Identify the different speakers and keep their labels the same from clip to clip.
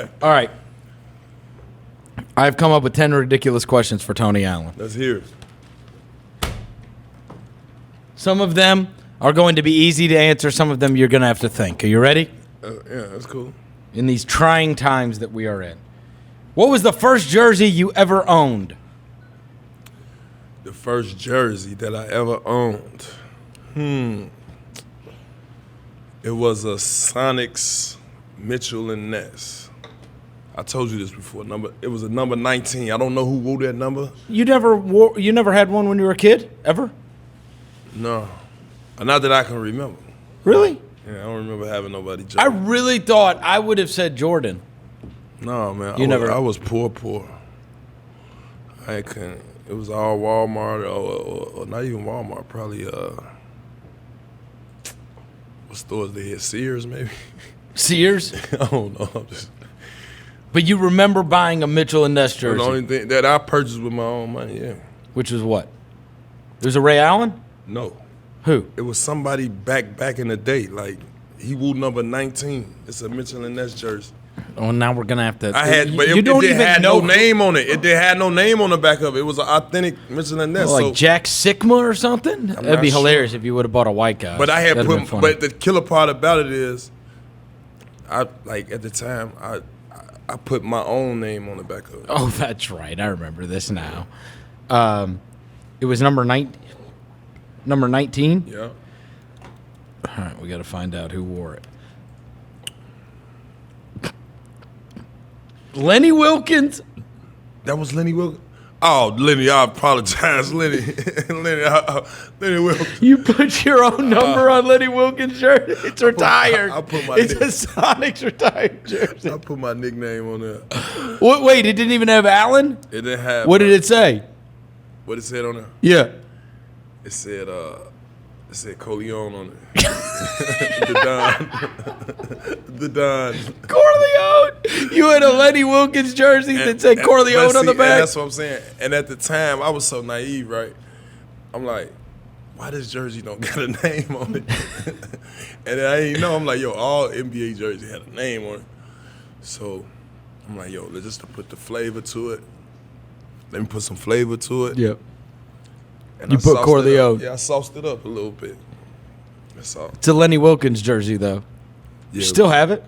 Speaker 1: man.
Speaker 2: All right. I've come up with 10 ridiculous questions for Tony Allen.
Speaker 1: Let's hear it.
Speaker 2: Some of them are going to be easy to answer. Some of them you're going to have to think. Are you ready?
Speaker 1: Yeah, that's cool.
Speaker 2: In these trying times that we are in. What was the first jersey you ever owned?
Speaker 1: The first jersey that I ever owned. It was a Sonics Mitchell and Ness. I told you this before. It was a number 19. I don't know who wore that number.
Speaker 2: You never had one when you were a kid? Ever?
Speaker 1: No. Not that I can remember.
Speaker 2: Really?
Speaker 1: Yeah, I don't remember having nobody jersey.
Speaker 2: I really thought I would have said Jordan.
Speaker 1: No, man.
Speaker 2: I
Speaker 1: was poor. I couldn't. It was all Walmart or not even Walmart. Probably what stores they had? Sears, maybe.
Speaker 2: Sears?
Speaker 1: I don't know.
Speaker 2: But you remember buying a Mitchell and Ness jersey?
Speaker 1: The only thing that I purchased with my own money, yeah.
Speaker 2: Which was what? It was a Ray Allen?
Speaker 1: No.
Speaker 2: Who?
Speaker 1: It was somebody back in the day. Like, he wore number 19. It's a Mitchell and Ness jersey.
Speaker 2: Oh, now we're gonna have to.
Speaker 1: But it had no name on it. It had no name on the back of it. It was an authentic Mitchell and Ness.
Speaker 2: Like Jack Sigma or something? That'd be hilarious if you would have bought a white guy.
Speaker 1: But but the killer part about it is, at the time, I put my own name on the back of it.
Speaker 2: Oh, that's right. I remember this now. It was number 19. Number 19?
Speaker 1: Yeah.
Speaker 2: All right, we got to find out who wore it. Lenny Wilkins.
Speaker 1: That was Lenny Wilkins? Oh, Lenny, I apologize, Lenny. Lenny Wilkins.
Speaker 2: You put your own number on Lenny Wilkins' shirt? It's retired. It's a Sonics retired jersey.
Speaker 1: I put my nickname on there.
Speaker 2: Wait, it didn't even have Allen?
Speaker 1: It didn't have.
Speaker 2: What did it say?
Speaker 1: What it said on there?
Speaker 2: Yeah.
Speaker 1: It said Corleone on it. The Don. The Don.
Speaker 2: Corleone. You had a Lenny Wilkens jersey that said Corleone on the back.
Speaker 1: That's what I'm saying. And at the time, I was so naive, right? I'm like, why this jersey don't got a name on it? And I didn't know. I'm like, yo, all NBA jerseys had a name on it. So I'm like, yo, let's just put the flavor to it. Let me put some flavor to it.
Speaker 2: Yep.
Speaker 1: And
Speaker 2: you put Corleone.
Speaker 1: Yeah, I sauced it up a little bit. That's all.
Speaker 2: It's a Lenny Wilkens jersey, though.
Speaker 1: Yeah,
Speaker 2: you still have it?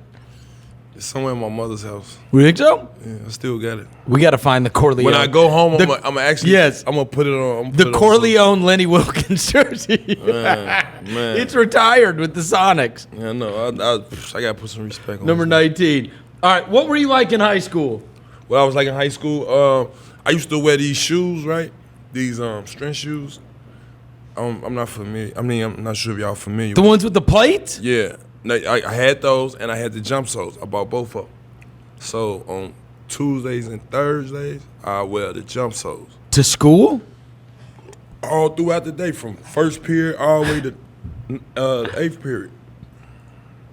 Speaker 1: It's somewhere in my mother's house.
Speaker 2: You think so?
Speaker 1: Yeah, I still got it.
Speaker 2: We got to find the Corleone.
Speaker 1: When I go home, I'm gonna put it on.
Speaker 2: The Corleone Lenny Wilkens jersey.
Speaker 1: Man.
Speaker 2: It's retired with the Sonics.
Speaker 1: Yeah, no, I got to put some respect on
Speaker 2: Number 19. All right, what were you like in high school?
Speaker 1: Well, I was like in high school. I used to wear these shoes, right? These strength shoes. I'm not familiar. I mean, I'm not sure if y'all familiar.
Speaker 2: The ones with the plates?
Speaker 1: Yeah. I had those, and I had the jump soles. I bought both of them. So on Tuesdays and Thursdays, I wear the jump soles.
Speaker 2: To school?
Speaker 1: All throughout the day, from first period all the way to eighth period.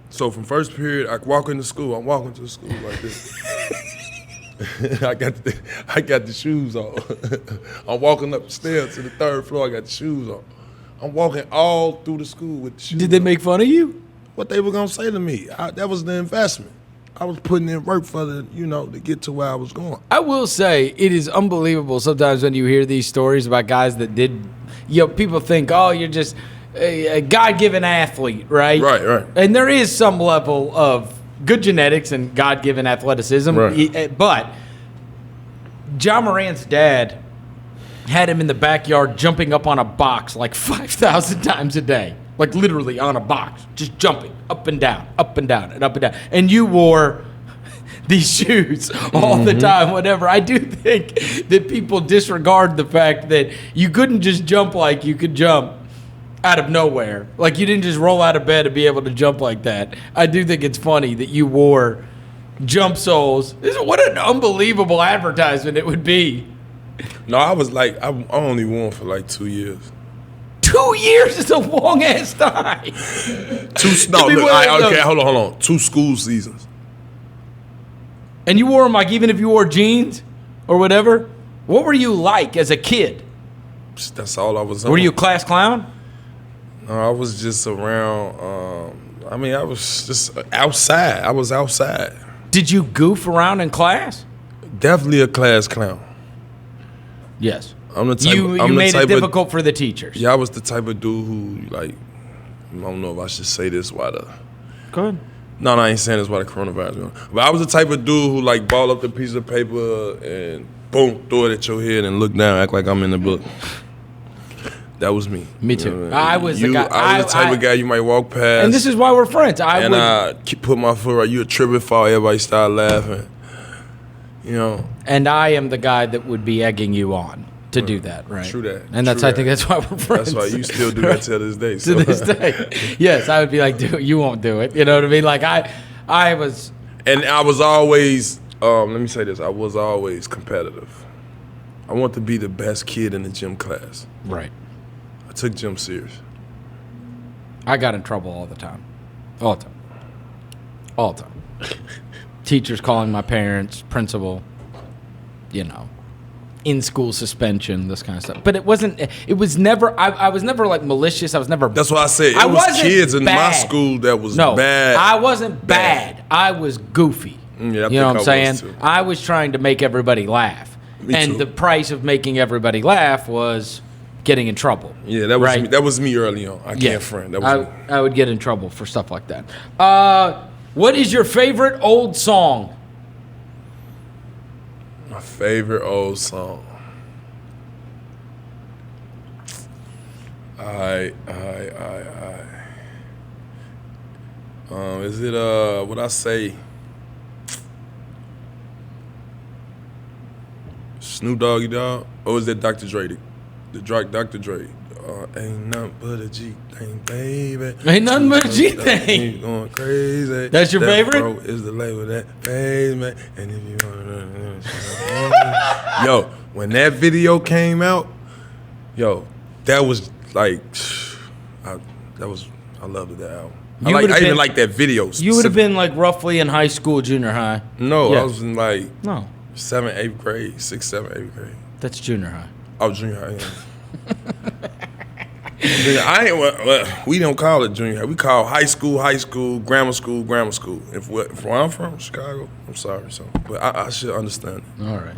Speaker 1: So from first period, I walk into school. I'm walking to school like this. I got the shoes on. I'm walking up the stairs to the third floor. I got the shoes on. I'm walking all through the school with the shoes.
Speaker 2: Did they make fun of you?
Speaker 1: What they were gonna say to me? That was the investment. I was putting in work for to get to where I was going.
Speaker 2: I will say it is unbelievable sometimes when you hear these stories about guys that did. People think, oh, you're just a God-given athlete, right?
Speaker 1: Right.
Speaker 2: And there is some level of good genetics and God-given athleticism.
Speaker 1: Right.
Speaker 2: But John Morant's dad had him in the backyard jumping up on a box like 5,000 times a day. Like literally on a box, just jumping up and down, up and down, and up and down. And you wore these shoes all the time, whatever. I do think that people disregard the fact that you couldn't just jump like you could jump out of nowhere. Like you didn't just roll out of bed to be able to jump like that. I do think it's funny that you wore jump soles. What an unbelievable advertisement it would be.
Speaker 1: No, I was like, I only wore them for like 2 years.
Speaker 2: 2 years is a long ass time.
Speaker 1: Hold on. 2 school seasons.
Speaker 2: And you wore them like even if you wore jeans or whatever? What were you like as a kid?
Speaker 1: That's all I was on.
Speaker 2: Were you a class clown?
Speaker 1: No, I was just around. I was just outside. I was outside.
Speaker 2: Did you goof around in class?
Speaker 1: Definitely a class clown.
Speaker 2: Yes.
Speaker 1: I'm the type.
Speaker 2: You made it difficult for the teachers.
Speaker 1: Yeah, I was the type of dude who like. I don't know if I should say this while the.
Speaker 2: Go ahead.
Speaker 1: No, I ain't saying this while the coronavirus going. But I was the type of dude who like ball up the piece of paper and boom, throw it at your head and look down, act like I'm in the book. That was me.
Speaker 2: Me too.
Speaker 1: You know what
Speaker 2: I was the guy.
Speaker 1: I was the type of guy you might walk past.
Speaker 2: And this is why we're friends.
Speaker 1: I put my foot right. You a tripping fall. Everybody start laughing. You know.
Speaker 2: And I am the guy that would be egging you on to do that, right?
Speaker 1: True that.
Speaker 2: And I think that's why we're friends.
Speaker 1: That's why you still do that to this day. So.
Speaker 2: To this day. Yes, I would be like, dude, you won't do it. You know what I mean? Like I was.
Speaker 1: And I was always, let me say this, I was always competitive. I want to be the best kid in the gym class.
Speaker 2: Right.
Speaker 1: I took gym serious.
Speaker 2: I got in trouble all the time. All the time. All the time. Teachers calling my parents, principal, in school suspension, this kind of stuff. But it was never, I was never like malicious. I was never.
Speaker 1: That's why I said it was kids in my school that was bad.
Speaker 2: I wasn't bad. I was goofy.
Speaker 1: Yeah,
Speaker 2: you know what I'm saying? I was trying to make everybody laugh.
Speaker 1: Me too.
Speaker 2: The price of making everybody laugh was getting in trouble.
Speaker 1: Yeah, that was me. That was me early on. I can't front. That was me.
Speaker 2: I would get in trouble for stuff like that. What is your favorite old song?
Speaker 1: My favorite old song. Is it what I say? Snoop Doggy Dogg? Or is that Dr. Dre? Dr. Dre. Ain't nothing but a G thing, baby.
Speaker 2: Ain't nothing but a G thing.
Speaker 1: Going crazy.
Speaker 2: That's your favorite?
Speaker 1: Bro is the label that pays me. And if you want to, yo, when that video came out, that was like, I loved that album. I even like that video.
Speaker 2: You would have been like roughly in high school, junior high.
Speaker 1: No, I was in like
Speaker 2: 7th,
Speaker 1: 8th grade, 6th, 7th, 8th grade.
Speaker 2: That's junior high.
Speaker 1: Oh, junior high, yeah. We don't call it junior high. We call high school, grammar school. If where I'm from, Chicago, I'm sorry, but I should understand it.
Speaker 2: All right.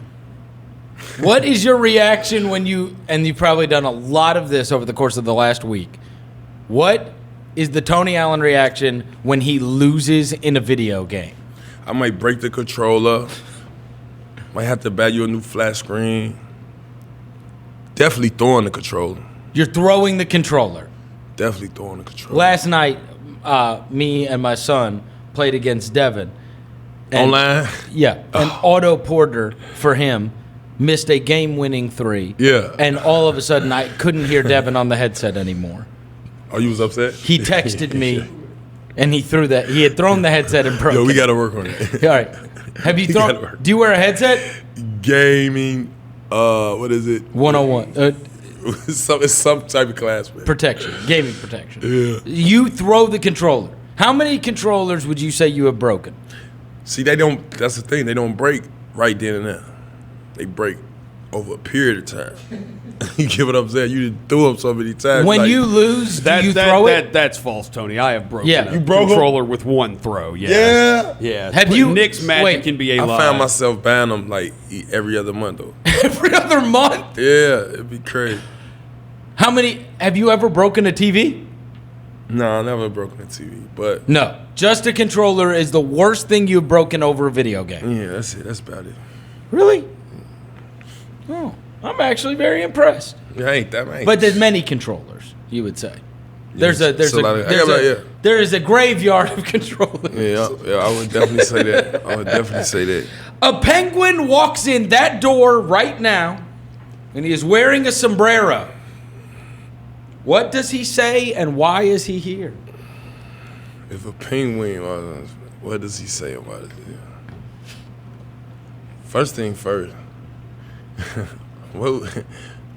Speaker 2: What is your reaction when and you've probably done a lot of this over the course of the last week, what is the Tony Allen reaction when he loses in a video game?
Speaker 1: I might break the controller. Might have to buy you a new flat screen. Definitely throwing the controller.
Speaker 2: You're throwing the controller.
Speaker 1: Definitely throwing the controller.
Speaker 2: Last night, me and my son played against Devin.
Speaker 1: Online?
Speaker 2: Yeah. And Otto Porter, for him, missed a game-winning 3.
Speaker 1: Yeah.
Speaker 2: And all of a sudden, I couldn't hear Devin on the headset anymore.
Speaker 1: Oh, you was upset?
Speaker 2: He texted me, and he threw that. He had thrown the headset and broke it.
Speaker 1: We got to work on it.
Speaker 2: All right. Have you thrown? Do you wear a headset?
Speaker 1: Gaming. What is it?
Speaker 2: 101.
Speaker 1: It's some type of class. Man.
Speaker 2: Protection. Gaming protection.
Speaker 1: Yeah.
Speaker 2: You throw the controller. How many controllers would you say you have broken?
Speaker 1: See, that's the thing. They don't break right then and there. They break over a period of time. You get what I'm saying? You threw them so many times.
Speaker 2: When you lose, do you throw it?
Speaker 3: That's false, Tony. I have broken
Speaker 2: a
Speaker 3: controller with one throw.
Speaker 1: Yeah.
Speaker 2: Have you?
Speaker 3: Nick's magic can be a lie.
Speaker 1: I found myself buying them like every other month, though.
Speaker 2: Every other month?
Speaker 1: Yeah, it'd be crazy.
Speaker 2: How many? Have you ever broken a TV?
Speaker 1: No, I never broken a TV, but...
Speaker 2: No. Just a controller is the worst thing you've broken over a video game.
Speaker 1: Yeah, that's it. That's about it.
Speaker 2: Really? Oh, I'm actually very impressed.
Speaker 1: Yeah, ain't that many.
Speaker 2: But there's many controllers, you would say. There is a graveyard of controllers.
Speaker 1: Yeah, I would definitely say that.
Speaker 2: A penguin walks in that door right now, and he is wearing a sombrero. What does he say, and why is he here?
Speaker 1: If a penguin, what does he say about it? First thing first. Well,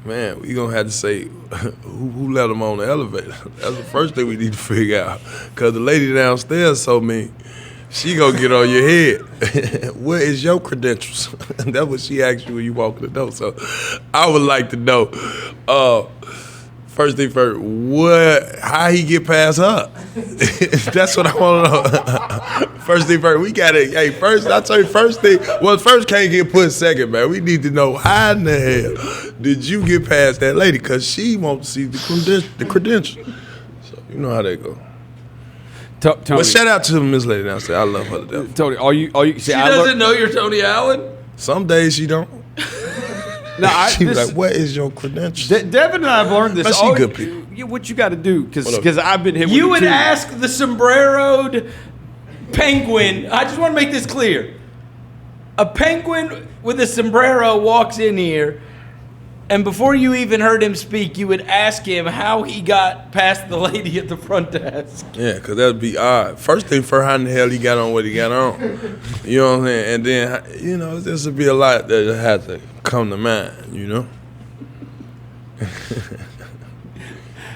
Speaker 1: man, we gonna have to say who let him on the elevator. That's the first thing we need to figure out. Cause the lady downstairs told me she gonna get on your head. What is your credentials? That's what she asked you when you walk in the door. So I would like to know. First thing first, how he get past her? That's what I want to know. First thing first, we got it. Hey, first, I tell you, first thing, first can't get put second, man. We need to know how in the hell did you get past that lady? Because she won't see the credentials. So, you know how they go.
Speaker 3: Tony.
Speaker 1: But shout out to Miss Lady downstairs. I love her to death.
Speaker 3: Tony, are you?
Speaker 2: She doesn't know you're Tony Allen?
Speaker 1: Some days she don't.
Speaker 3: No,
Speaker 1: She was like, what is your credentials?
Speaker 3: Devin and I have learned this.
Speaker 1: But she good people.
Speaker 3: What you got to do, because I've been hit with
Speaker 2: You would
Speaker 3: too.
Speaker 2: ask the sombreroed penguin. I just want to make this clear. A penguin with a sombrero walks in here, and before you even heard him speak, you would ask him how he got past the lady at the front desk.
Speaker 1: Yeah, because that would be odd. First thing first, how in the hell he got on what he got on? You know what I'm saying? And then, this would be a lot that had to come to mind,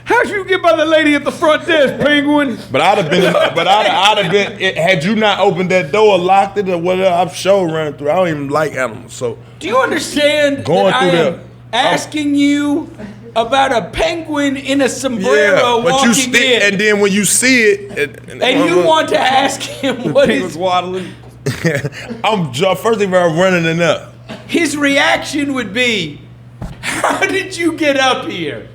Speaker 3: How'd you get by the lady at the front desk, penguin?
Speaker 1: But I'd have been, had you not opened that door, locked it, or whatever, I'm sure running through. I don't even like animals, so.
Speaker 2: Do you understand
Speaker 1: Going
Speaker 2: that
Speaker 1: through
Speaker 2: I am
Speaker 1: there.
Speaker 2: asking you about a penguin in a sombrero walking in?
Speaker 1: And then when you see it.
Speaker 2: And you want to ask him what
Speaker 3: Penguin's
Speaker 2: is...
Speaker 3: waddling.
Speaker 1: First thing I'm running it up.
Speaker 2: His reaction would be, how did you get up here?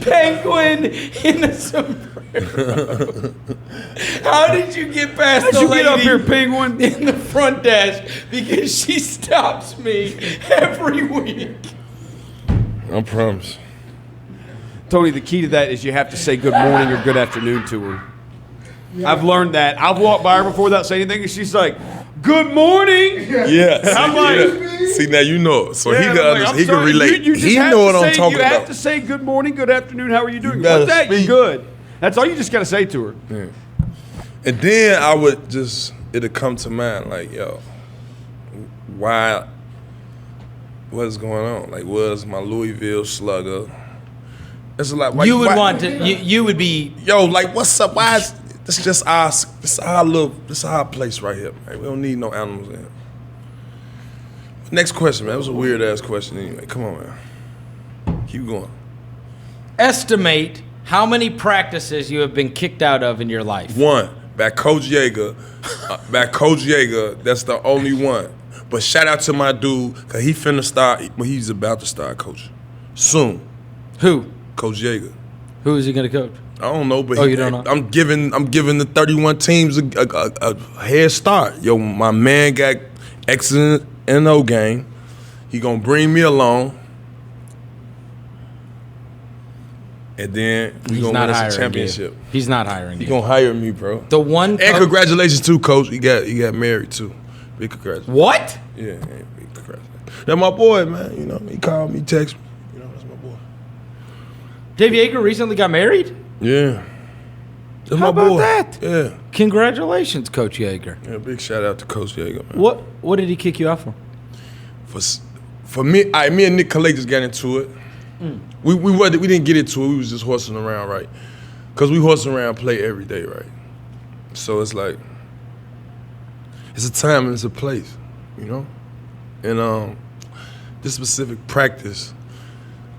Speaker 2: Penguin in a sombrero. How did you get past the lady
Speaker 3: get up here, penguin?
Speaker 2: in the front desk? Because she stops me every week.
Speaker 1: I promise.
Speaker 3: Tony, the key to that is you have to say good morning or good afternoon to her. I've learned that. I've walked by her before without saying anything, and she's like, good morning.
Speaker 1: Yeah.
Speaker 3: I'm like,
Speaker 1: see, now you know it. So
Speaker 3: yeah,
Speaker 1: he
Speaker 3: I'm
Speaker 1: can
Speaker 3: like,
Speaker 1: understand.
Speaker 3: I'm
Speaker 1: He can
Speaker 3: sorry,
Speaker 1: relate.
Speaker 3: you just
Speaker 1: He
Speaker 3: have
Speaker 1: know
Speaker 3: to
Speaker 1: what I'm
Speaker 3: say-
Speaker 1: talking
Speaker 3: You have
Speaker 1: about.
Speaker 3: to say good morning, good afternoon, how are you doing?
Speaker 1: better
Speaker 3: What's that? You
Speaker 1: speak.
Speaker 3: good. That's all you just got to say to her.
Speaker 1: Yeah. And then I would it'd come to mind, like, yo, what's going on? Like, where's my Louisville slugger? It's like,
Speaker 2: You would want to, you would be,
Speaker 1: yo, like, what's up? Why is this just our place right here, man. We don't need no animals in here. Next question, man. It was a weird ass question anyway. Come on, man. Keep going.
Speaker 2: estimate how many practices you have been kicked out of in your life.
Speaker 1: One, back Coach Yeager. That's the only one. But shout out to my dude, because he finna start, he's about to start coaching. Soon.
Speaker 2: Who?
Speaker 1: Coach Yeager.
Speaker 2: Who is he going to coach?
Speaker 1: I don't know, but
Speaker 2: you don't know?
Speaker 1: I'm giving the 31 teams a head start. Yo, my man got excellent NO game. He gonna bring me along. And then we
Speaker 2: He's
Speaker 1: gonna
Speaker 2: not
Speaker 1: win us a
Speaker 2: hiring
Speaker 1: championship.
Speaker 2: you. He's not hiring
Speaker 1: He
Speaker 2: you.
Speaker 1: gonna hire me, bro.
Speaker 2: The one
Speaker 1: And
Speaker 2: coach-
Speaker 1: congratulations too, Coach. He got married too. Big congratulations.
Speaker 2: What?
Speaker 1: Yeah, big congratulations. That's my boy, man. You know, he called me, text me. You know, that's my boy.
Speaker 2: Dave Yeager recently got married?
Speaker 1: Yeah. That's
Speaker 2: How
Speaker 1: my
Speaker 2: about
Speaker 1: boy.
Speaker 2: that?
Speaker 1: Yeah.
Speaker 2: Congratulations, Coach Yeager.
Speaker 1: Yeah, big shout out to Coach Yeager, man.
Speaker 2: What did he kick you out for?
Speaker 1: For me, me and Nick Calais just got into it. We didn't get into it. We was just horsing around, right? Because we horsing around, play every day, right? So it's like, it's a time and it's a place, you know? And this specific practice,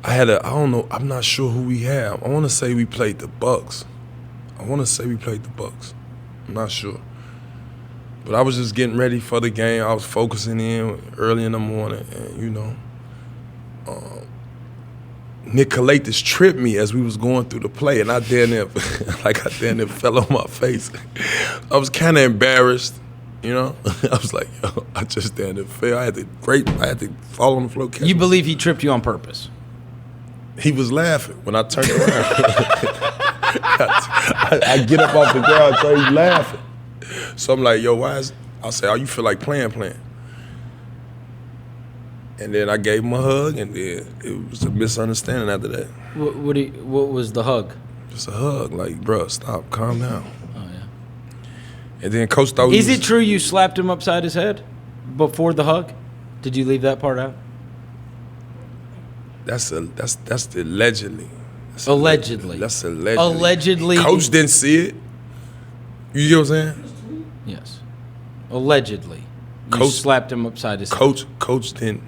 Speaker 1: I don't know, I'm not sure who we have. I want to say we played the Bucks. I'm not sure. But I was just getting ready for the game. I was focusing in early in the morning, and you know, Nick Calais tripped me as we was going through the play, and I damn near fell on my face. I was kind of embarrassed, you know. I was like, yo, I just damn near fell. I had to fall on the floor.
Speaker 2: You believe he tripped you on purpose?
Speaker 1: He was laughing when I turned around. I get up off the ground, so he's laughing. So I'm like, yo, I say, oh, you feel like playing. And then I gave him a hug, and then it was a misunderstanding after that.
Speaker 2: What was the hug?
Speaker 1: Just a hug, like, bro, stop, calm down.
Speaker 2: Oh, yeah.
Speaker 1: And then Coach thought
Speaker 2: Is it true you slapped him upside his head before the hug? Did you leave that part out?
Speaker 1: That's the allegedly.
Speaker 2: Allegedly.
Speaker 1: That's allegedly.
Speaker 2: Allegedly.
Speaker 1: Coach didn't see it. You get what I'm saying?
Speaker 2: Yes. Allegedly. You
Speaker 1: Coach
Speaker 2: slapped him upside his head.
Speaker 1: Coach didn't.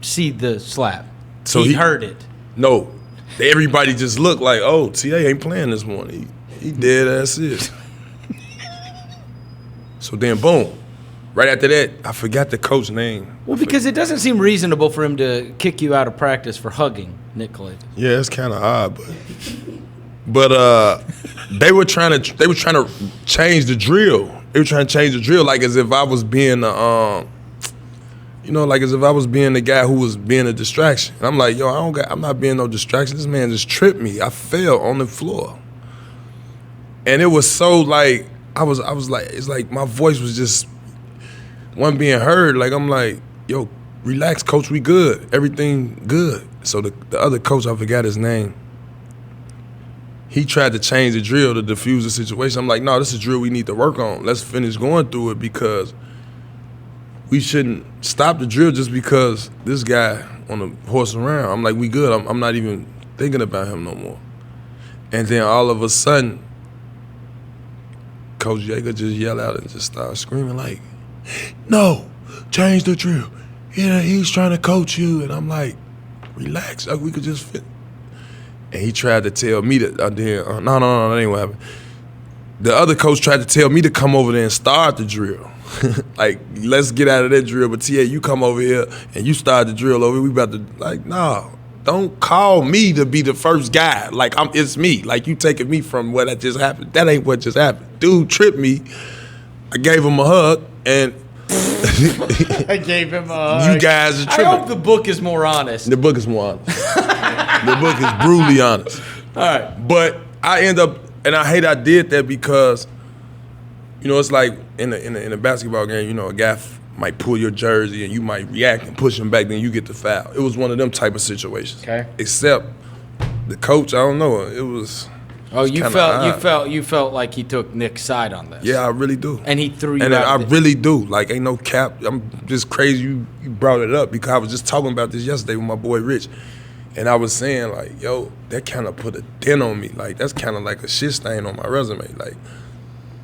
Speaker 2: See the slap.
Speaker 1: So
Speaker 2: he heard it.
Speaker 1: No, everybody just looked like, oh, TA ain't playing this morning. He dead ass is. So then, boom. Right after that, I forgot the coach's name.
Speaker 2: Well, because it doesn't seem reasonable for him to kick you out of practice for hugging Nick Clayton.
Speaker 1: Yeah, it's kind of odd, but they were trying to change the drill. They were trying to change the drill, like as if I was being like as if I was being the guy who was being a distraction. And I'm like, yo, I'm not being no distraction. This man just tripped me. I fell on the floor, and it was so like I was like, it's like my voice was just wasn't being heard. Like I'm like, yo, relax, coach, we good, everything good. So the other coach, I forgot his name. He tried to change the drill to diffuse the situation. I'm like, no, this is a drill we need to work on. Let's finish going through it because we shouldn't stop the drill just because this guy on the horse around. I'm like, we good. I'm not even thinking about him no more. And then all of a sudden, Coach Yeager just yelled out and just started screaming like, no, change the drill. Yeah, he's trying to coach you. And I'm like, relax, we could just fit. And he tried to tell me that, no, that ain't what happened. The other coach tried to tell me to come over there and start the drill. Like, let's get out of that drill, but TA, you come over here and you start the drill over here. We about to, like, no, don't call me to be the first guy. Like, it's me. Like, you taking me from what that just happened. That ain't what just happened. Dude tripped me. I gave him a hug, and
Speaker 2: I gave him a hug.
Speaker 1: You guys are tripping.
Speaker 2: I hope the book is more honest.
Speaker 1: The book is more honest. The book is brutally honest.
Speaker 2: All right.
Speaker 1: But I end up, and I hate I did that because, it's like in a basketball game, a guy might pull your jersey and you might react and push him back, then you get the foul. It was one of them type of situations.
Speaker 2: Okay.
Speaker 1: Except the coach, I don't know, it was.
Speaker 2: Oh, you felt like he took Nick's side on this.
Speaker 1: Yeah, I really do.
Speaker 2: And he threw you
Speaker 1: and
Speaker 2: out.
Speaker 1: I really do. Like, ain't no cap. I'm just crazy you brought it up because I was just talking about this yesterday with my boy Rich. And I was saying, like, yo, that kind of put a dent on me. Like, that's kind of like a shit stain on my resume. Like,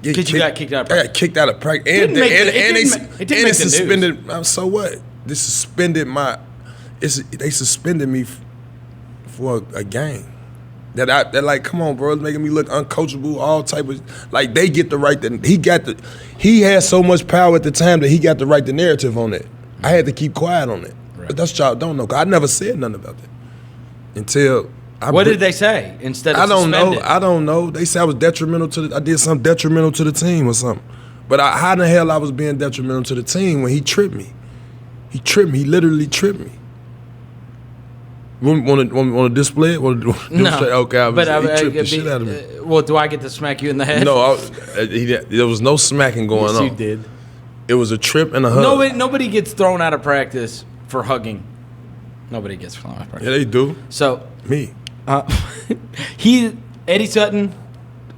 Speaker 2: because you got kicked out of practice.
Speaker 1: I got kicked out of practice. And they suspended. So what? They suspended they suspended me for a game. That like, come on, bro, it's making me look uncoachable, all type of, like, they get the right, he had so much power at the time that he got to write the narrative on it. I had to keep quiet on it. Right. But that's what y'all don't know, because I never said nothing about that. Until
Speaker 2: what did they say instead of suspended?
Speaker 1: I don't know. They said I was I did something detrimental to the team or something. But how in the hell I was being detrimental to the team when he tripped me? He literally tripped me. Want to display it?
Speaker 2: No.
Speaker 1: Okay,
Speaker 2: but
Speaker 1: he tripped the shit out of me.
Speaker 2: Well, do I get to smack you in the head?
Speaker 1: No, there was no smacking going on.
Speaker 2: Yes, you did.
Speaker 1: It was a trip and a hug.
Speaker 2: Nobody gets thrown out of practice for hugging. Nobody gets thrown out of practice.
Speaker 1: Yeah, they do.
Speaker 2: So
Speaker 1: me.
Speaker 2: Eddie Sutton,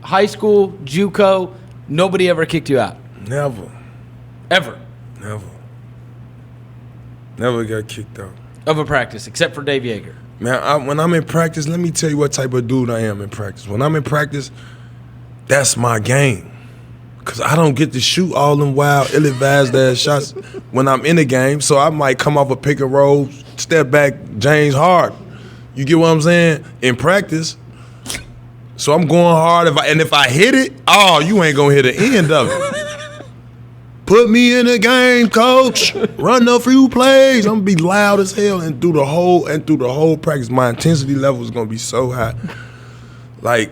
Speaker 2: high school, JUCO, nobody ever kicked you out.
Speaker 1: Never.
Speaker 2: Ever.
Speaker 1: Never got kicked out.
Speaker 2: Of a practice, except for Dave Yeager.
Speaker 1: Man, when I'm in practice, let me tell you what type of dude I am in practice. When I'm in practice, that's my game. Because I don't get to shoot all them wild, ill-advised ass shots when I'm in the game. So I might come off a pick and roll, step back, James Harden. You get what I'm saying? In practice. So I'm going hard. If I hit it, you ain't going to hit the end of it. Put me in the game, coach. Run a few plays. I'm gonna be loud as hell and through the whole practice, my intensity level is gonna be so high. Like,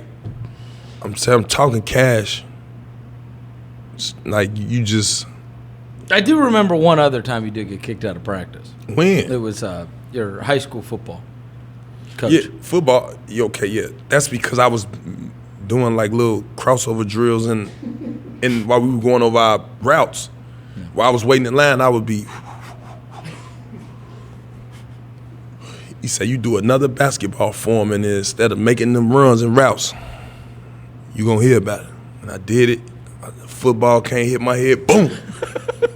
Speaker 1: I'm talking cash. Like, you just.
Speaker 2: I do remember one other time you did get kicked out of practice.
Speaker 1: When?
Speaker 2: It was your high school football coach.
Speaker 1: Yeah, football. Okay, yeah. That's because I was doing like little crossover drills and while we were going over our routes. Yeah. While I was waiting in line, I would be. He said, you do another basketball form and instead of making them runs and routes, you gonna hear about it. And I did it. The football can't hit my head. Boom.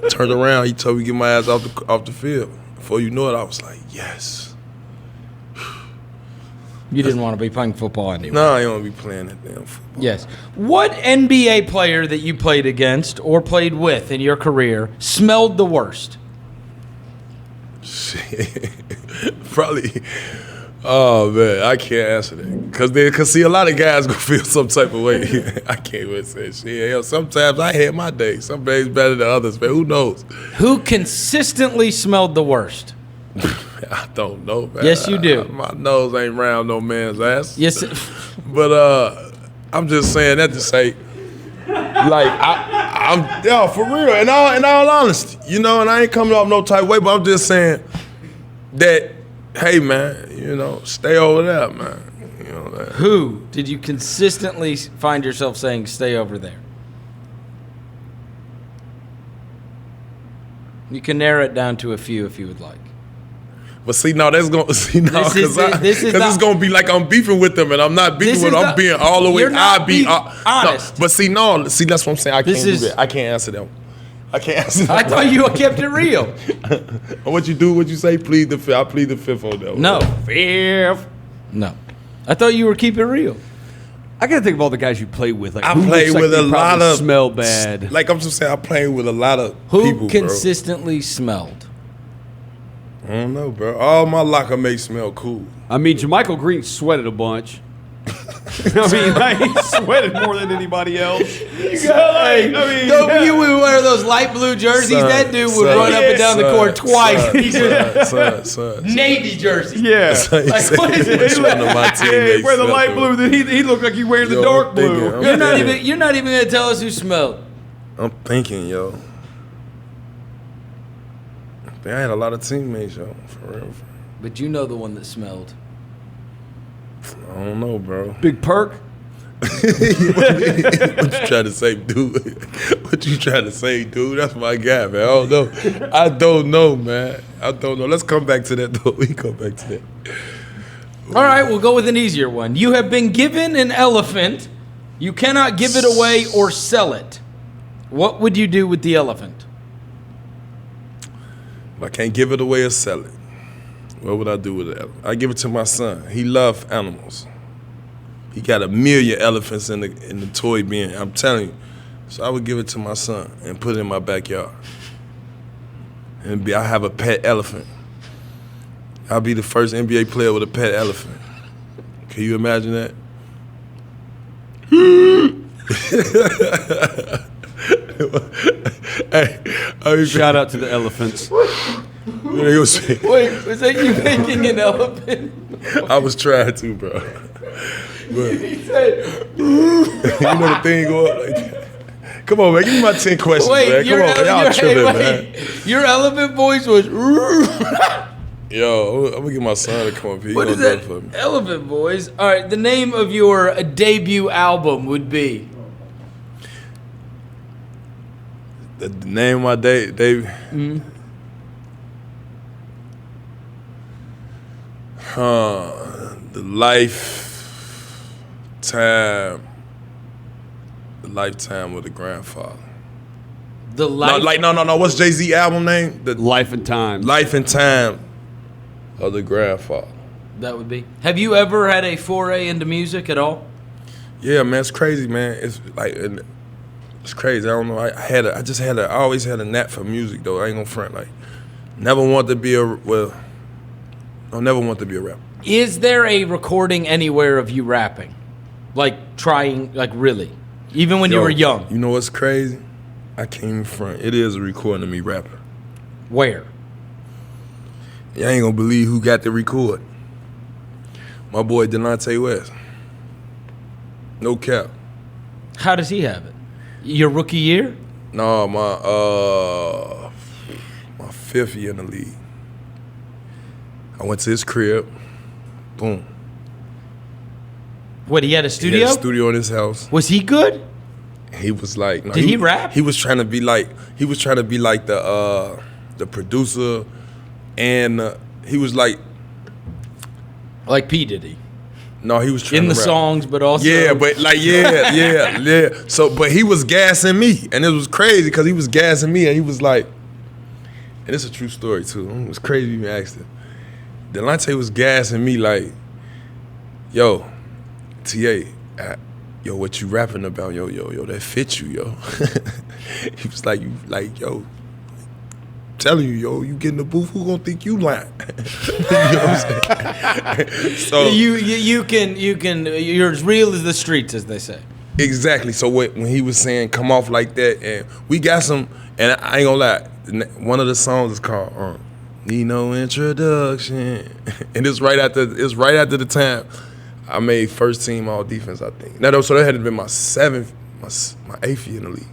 Speaker 1: Turned around. He told me to get my ass off the field. Before you know it, I was like, yes.
Speaker 2: You didn't want to be playing football anymore.
Speaker 1: No, I don't want to be playing that damn football.
Speaker 2: Yes. What NBA player that you played against or played with in your career smelled the worst?
Speaker 1: Shit. probably. Oh man, I can't answer that. Cause see, a lot of guys gonna feel some type of way. I can't even say shit. Hell, sometimes I had my days. Some days better than others, man. Who knows?
Speaker 2: Who consistently smelled the worst?
Speaker 1: I don't know, man.
Speaker 2: Yes, you do.
Speaker 1: My nose ain't round no man's ass.
Speaker 2: Yes.
Speaker 1: But I'm just saying that to say, like, I'm yo, for real, in all honesty, you know, and I ain't coming off no type of way, but I'm just saying that, hey man, you know, stay over there, man. You know that.
Speaker 2: Who did you consistently find yourself saying stay over there? You can narrow it down to a few if you would like.
Speaker 1: But see, no, that's gonna because it's gonna be like I'm beefing with them, and I'm not beefing with them. I'm being all the way.
Speaker 2: You're honest.
Speaker 1: No, but see, that's what I'm saying. I can't do that. I can't answer them. I can't answer that.
Speaker 2: I thought you kept it real.
Speaker 1: What you do? What you say? Plead the fifth. I plead the fifth on that.
Speaker 2: No, fifth. No, I thought you were keeping it real.
Speaker 3: I gotta think of all the guys you play with. Like,
Speaker 1: I play with a lot of
Speaker 3: smell bad.
Speaker 1: Like I'm just saying, I play with a lot of
Speaker 2: Who
Speaker 1: people,
Speaker 2: consistently smelled?
Speaker 1: I don't know, bro. All my locker mates smell cool.
Speaker 3: I mean, Jermichael Green sweated a bunch. I mean, like, he sweated more than anybody else.
Speaker 2: You would wear those light blue jerseys. That dude would run up and down the court twice. Navy jersey.
Speaker 3: Yeah.
Speaker 2: Like, what is it?
Speaker 3: Wear the light blue, then he looked like he wears the dark blue.
Speaker 2: You're not even gonna tell us who smelled.
Speaker 1: I'm thinking, yo. I had a lot of teammates, yo, for real.
Speaker 2: But you know the one that smelled.
Speaker 1: I don't know, bro.
Speaker 3: Big Perk?
Speaker 1: What you trying to say, dude? What you trying to say, dude? That's my guy, man. I don't know, man. I don't know. Let's come back to that, though. We come back to that.
Speaker 2: All right, we'll go with an easier one. You have been given an elephant. You cannot give it away or sell it. What would you do with the elephant?
Speaker 1: I can't give it away or sell it. What would I do with it? I give it to my son. He loves animals. He got 1 million elephants in the toy bin. I'm telling you. So I would give it to my son and put it in my backyard. And I have a pet elephant. I'll be the first NBA player with a pet elephant. Can you imagine that?
Speaker 3: Hey, shout out to the elephants.
Speaker 2: Wait, was that you making an elephant?
Speaker 1: I was trying to, bro. But, he said, you know the thing going like that. Come on, man. Give me my 10 questions, man. Come on, y'all tripping, man.
Speaker 2: Your elephant voice was.
Speaker 1: Yo, I'm gonna get my son to come up here.
Speaker 2: What is that? For me. Elephant voice. All right, the name of your debut album would be.
Speaker 1: The name of my debut.
Speaker 2: Mm-hmm.
Speaker 1: The lifetime of the Grindfather. No. What's Jay-Z album name? The
Speaker 3: Life and Time.
Speaker 1: Life and Time of the Grindfather.
Speaker 2: That would be. Have you ever had a foray into music at all?
Speaker 1: Yeah, man, it's crazy, man. It's like it's crazy. I don't know. I always had a knack for music though. I ain't gonna front. Like, never want to be a rapper.
Speaker 2: Is there a recording anywhere of you rapping? Like trying, like really? Even when you were young?
Speaker 1: You know what's crazy? I can't even front. It is a recording of me rapping.
Speaker 2: Where?
Speaker 1: You ain't gonna believe who got the record. My boy Delonte West. No cap.
Speaker 2: How does he have it? Your rookie year?
Speaker 1: No, my 5th year in the league. I went to his crib. Boom.
Speaker 2: What, he had a studio?
Speaker 1: He had a studio in his house.
Speaker 2: Was he good?
Speaker 1: He was like,
Speaker 2: Did he rap?
Speaker 1: He was trying to be like the producer, and he was like
Speaker 2: P. Diddy.
Speaker 1: No, he was trying
Speaker 2: in
Speaker 1: to
Speaker 2: the
Speaker 1: rap.
Speaker 2: Songs, but also
Speaker 1: yeah. So, but he was gassing me, and it was crazy because he was gassing me, and he was like, and it's a true story too. It was crazy you asked it. Delonte was gassing me like, yo, TA, yo, what you rapping about, yo, that fit you, yo. He was like, yo, telling you, yo, you get in the booth, who gonna think you lying? You know what I'm saying? So
Speaker 2: you can you're as real as the streets, as they say.
Speaker 1: exactly. So when he was saying come off like that, and we got some, and I ain't gonna lie, one of the songs is called Need No Introduction, and it's right after the time I made first team all defense, I think. So that had been my 8th year in the league.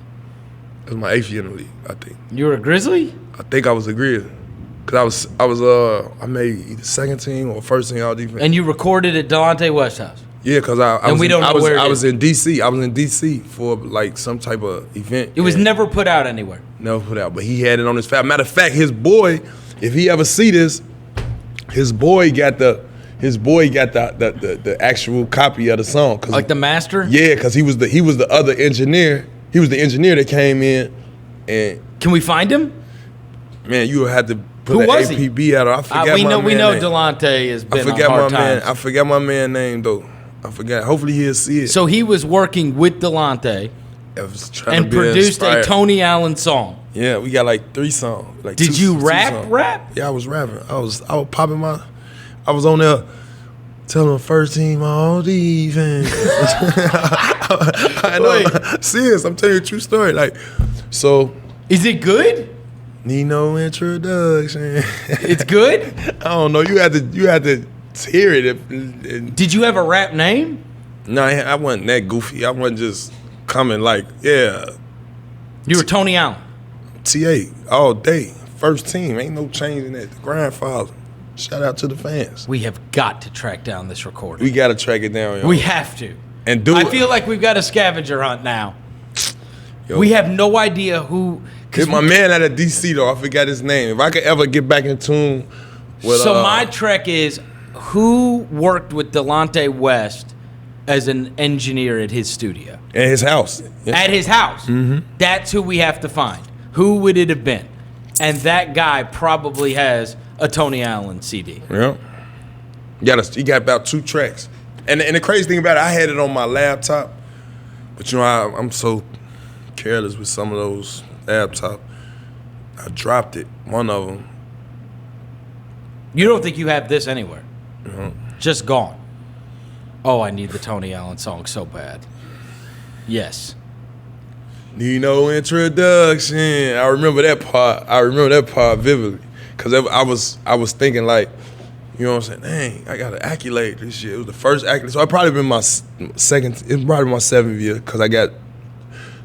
Speaker 1: It was my 8th year in the league, I think.
Speaker 2: You were a Grizzly?
Speaker 1: I think I was a Grizzly. Cause I made either second team or first team all defense.
Speaker 2: And you recorded at Delonte West's house?
Speaker 1: Yeah, cause I was in DC. I was in DC for like some type of event.
Speaker 2: It was never put out anywhere.
Speaker 1: Never put out, but he had it on his file. Matter of fact, his boy, if he ever see this, his boy got the actual copy of the song.
Speaker 2: Like the master?
Speaker 1: Yeah, cause he was the other engineer. He was the engineer that came in, and
Speaker 2: can we find him?
Speaker 1: Man, you would have to put
Speaker 2: Who
Speaker 1: an
Speaker 2: was
Speaker 1: APB out. I forgot
Speaker 2: we
Speaker 1: my
Speaker 2: know
Speaker 1: man
Speaker 2: we know
Speaker 1: name.
Speaker 2: Delonte has been
Speaker 1: I forgot
Speaker 2: on hard
Speaker 1: my
Speaker 2: times.
Speaker 1: man. I forgot my man name though. I forgot. Hopefully he'll see it.
Speaker 2: So he was working with Delonte and produced a Tony Allen song.
Speaker 1: Yeah, we got like 3 songs. Like
Speaker 2: Did you rap?
Speaker 1: songs.
Speaker 2: Rap?
Speaker 1: Yeah, I was rapping. I was popping I was on there telling them first team all defense. I know. Serious, I'm telling you a true story. Like, so
Speaker 2: is it good?
Speaker 1: Need no introduction.
Speaker 2: It's good?
Speaker 1: I don't know. You had to hear it.
Speaker 2: Did you have a rap name?
Speaker 1: No, I wasn't that goofy. I wasn't just coming like, yeah.
Speaker 2: You were Tony Allen.
Speaker 1: TA all day. First team. Ain't no changing that. The Grindfather. Shout out to the fans.
Speaker 2: We have got to track down this recording.
Speaker 1: We got to track it down, yo.
Speaker 2: We have to.
Speaker 1: And do it.
Speaker 2: I feel like we've got a scavenger hunt now.
Speaker 1: Yo.
Speaker 2: We have no idea who.
Speaker 1: It's my man out of DC though. I forgot his name. If I could ever get back in tune with.
Speaker 2: So my trek is who worked with Delonte West as an engineer at his studio.
Speaker 1: At his house. Yeah.
Speaker 2: At his house.
Speaker 1: Mm-hmm.
Speaker 2: That's who we have to find. Who would it have been? And that guy probably has a Tony Allen CD.
Speaker 1: Yeah. He got about 2 tracks. And the crazy thing about it, I had it on my laptop. But you know, I'm so careless with some of those laptops. I dropped it, one of them.
Speaker 2: You don't think you have this anywhere?
Speaker 1: Mm-hmm.
Speaker 2: Just gone. Oh, I need the Tony Allen song so bad. Yes.
Speaker 1: Need no introduction. I remember that part vividly. Cause I was thinking like, you know what I'm saying? Dang, I got an accolade this year. It was the first accolade. So it probably been my second. It's probably my 7th year because I got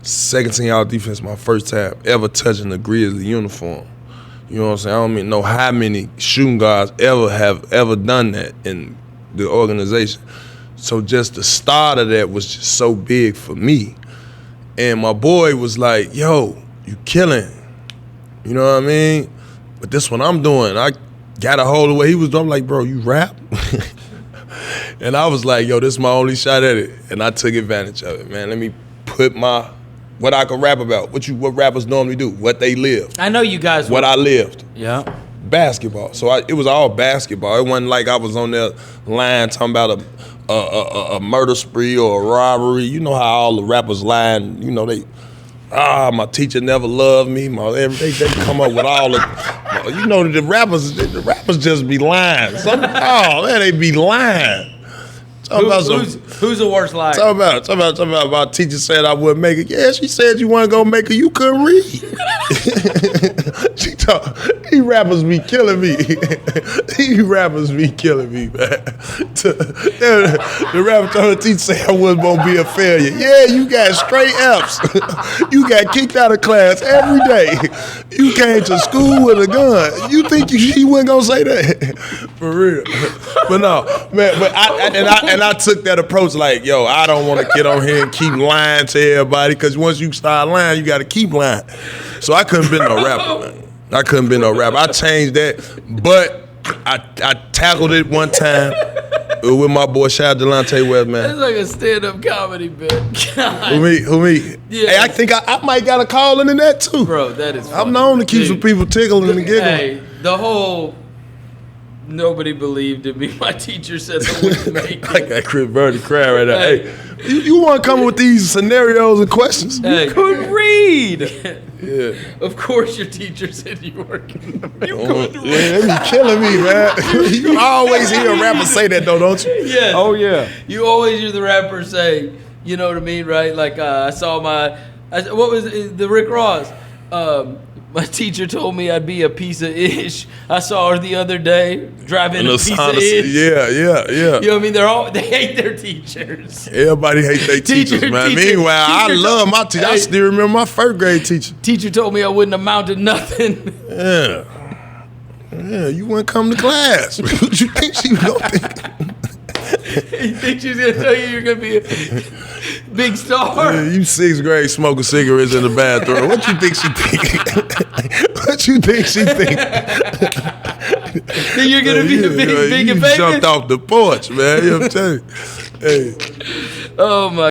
Speaker 1: second team all defense my first time ever touching the Grizzly uniform. You know what I'm saying? I don't know how many shooting guards ever done that in the organization. So just the start of that was just so big for me. And my boy was like, yo, you killing. You know what I mean? But this one I'm doing, I got a hold of what he was doing. I'm like, bro, you rap? And I was like, yo, this is my only shot at it. And I took advantage of it, man. Let me put what I can rap about. What rappers normally do, what they live.
Speaker 2: I know you guys.
Speaker 1: What I lived.
Speaker 2: Yeah.
Speaker 1: Basketball. So it was all basketball. It wasn't like I was on there lying talking about a murder spree or a robbery. You know how all the rappers lying. You know my teacher never loved me. They come up with all the, you know, the rappers just be lying. They be lying.
Speaker 2: Who's the worst liar?
Speaker 1: Talk about my teacher said I wouldn't make it. Yeah, she said you weren't gonna make it. You couldn't read. These rappers be killing me. These rappers be killing me, man. The rapper told the teacher say I wasn't gonna be a failure. Yeah, you got straight F's. You got kicked out of class every day. You came to school with a gun. You think she wasn't gonna say that? For real. But no, man. But I took that approach like, yo, I don't want to get on here and keep lying to everybody because once you start lying, you got to keep lying. So I couldn't be no rapper, man. I couldn't be no rapper. I changed that, but I tackled it one time with my boy, shout out Delonte West, man.
Speaker 2: It's like a stand-up comedy bit. God.
Speaker 1: Who me?
Speaker 2: Yeah.
Speaker 1: Hey, I think I might got a call into that too.
Speaker 2: Bro, that is funny.
Speaker 1: I'm known to keep some people tickling and giggling.
Speaker 2: Hey, the whole Nobody believed in me. My teacher said I wouldn't make
Speaker 1: I
Speaker 2: it.
Speaker 1: got Chris Birdie crying right now. Hey, you want to come with these scenarios and questions?
Speaker 2: Hey.
Speaker 3: Couldn't read.
Speaker 1: Yeah.
Speaker 2: Of course your teacher said you were. You couldn't
Speaker 1: Yeah, they be killing me, man. You always hear a rapper say that, though, don't you?
Speaker 2: Yeah.
Speaker 3: Oh yeah.
Speaker 2: You always hear the rapper say, you know what I mean, right? Like I saw what was it, the Rick Ross? My teacher told me I'd be a piece of ish. I saw her the other day driving a piece of ish.
Speaker 1: Yeah.
Speaker 2: You know what I mean? They hate their teachers.
Speaker 1: Everybody hate their teachers, man. Meanwhile, I love my teacher. I still remember my first grade teacher.
Speaker 2: Teacher told me I wouldn't amount to nothing.
Speaker 1: Yeah. Yeah, you wouldn't come to class. What you think she was going to think?
Speaker 2: You think she's going to tell you you're going to be a big star?
Speaker 1: Yeah, you sixth grade smoking cigarettes in the bathroom. What you think she think? What you think she think?
Speaker 2: Then you're going to be big and
Speaker 1: You
Speaker 2: famous?
Speaker 1: jumped off the porch, man. You know what I'm telling you? Hey.
Speaker 2: Oh, my